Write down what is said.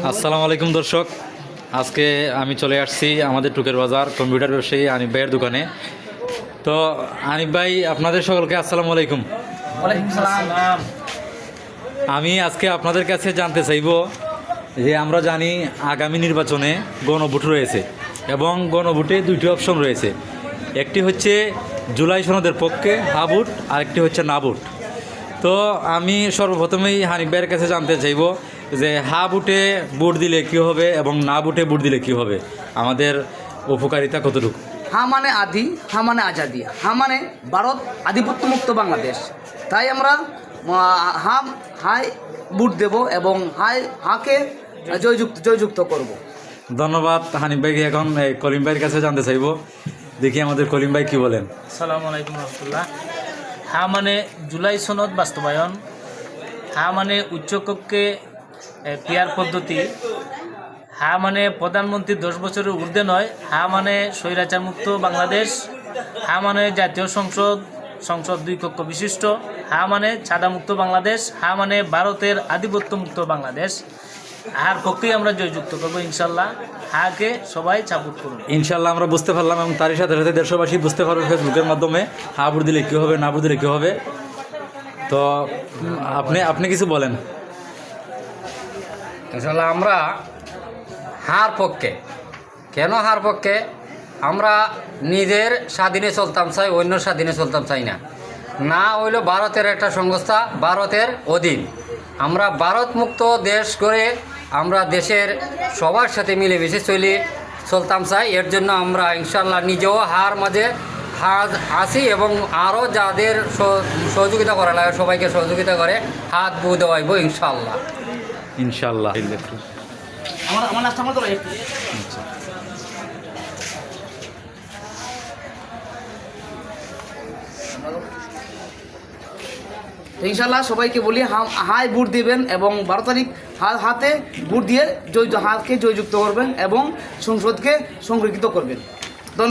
আসসালামু আলাইকুম দর্শক, আজকে আমি চলে আসছি আমাদের টুকের বাজার কম্পিউটার ব্যবসায়ী আনিফ ভাইয়ের দোকানে। তো আনিফ ভাই, আপনাদের সকলকে আসসালামু আলাইকুম। ওয়ালাইকুম সালাম। আমি আজকে আপনাদের কাছে জানতে চাইব যে আমরা জানি আগামী নির্বাচনে গণভোট রয়েছে এবং গণভোটে দুইটি অপশন রয়েছে। একটি হচ্ছে জুলাই সনদের পক্ষে হা ভোট, আরেকটি হচ্ছে না ভোট। তো আমি সর্বপ্রথমেই হানিফ ভাইয়ের কাছে জানতে চাইব যে হা ভোটে ভোট দিলে কী হবে এবং না ভোটে ভোট দিলে কী হবে, আমাদের উপকারিতা কতটুকু? হা মানে আদি, হা মানে আজাদি, হা মানে ভারত আধিপত্যমুক্ত বাংলাদেশ। তাই আমরা হাই বুট দেব এবং হাকে জয়যুক্ত করব। ধন্যবাদ হানিফ ভাইকে। এখন কলিম ভাইয়ের কাছে জানতে চাইব, দেখি আমাদের কলিম ভাই কী বলেন। আসসালামু আলাইকুম রহমতুল্লাহ। হা মানে জুলাই সনদ বাস্তবায়ন, হা মানে উচ্চকক্ষে পিয়ার পদ্ধতি, হা মানে প্রধানমন্ত্রী 10 বছরের ঊর্ধ্বে নয়, হা মানে স্বৈরাচার মুক্ত বাংলাদেশ, হা মানে জাতীয় সংসদ 2 কক্ষ বিশিষ্ট, হা মানে ছাদামুক্ত বাংলাদেশ, হা মানে ভারতের আধিপত্যমুক্ত বাংলাদেশ। হার পক্ষেই আমরা জয়যুক্ত করবো ইনশাল্লাহ। হাকে সবাই সাপোর্ট করুন ইনশাল্লাহ আমরা বুঝতে পারলাম এবং তারই সাথে সাথে দেশবাসী বুঝতে পারবে ফেসবুকের মাধ্যমে হা ভোট দিলে কী হবে, না ভোট দিলে কী হবে। তো আপনি কিছু বলেন। আসলে আমরা হার পক্ষে। কেন হার পক্ষে? আমরা নিজের স্বাধীনে চলতাম চাই, অন্য স্বাধীনে চলতাম চাই না। না হইল ভারতের একটা সংস্থা, ভারতের অধীন। আমরা ভারত মুক্ত দেশ করে আমরা দেশের সবার সাথে মিলেমিশে চলতাম চাই। এর জন্য আমরা ইনশাল্লাহ নিজেও হার মাঝে আসি এবং আরও যাদের সহযোগিতা করা লাগে সবাইকে সহযোগিতা করে হাত বু দেওয়াইব ইনশাল্লাহ। ইনশাল্লাহ। আমার নাস্তা মতো ইনশাল্লাহ সবাইকে বলি হাই ভোট দিবেন এবং 12 তারিখ হাতে ভোট দিয়ে হাতকে জয়যুক্ত করবেন এবং সংসদকে সংরক্ষিত করবেন।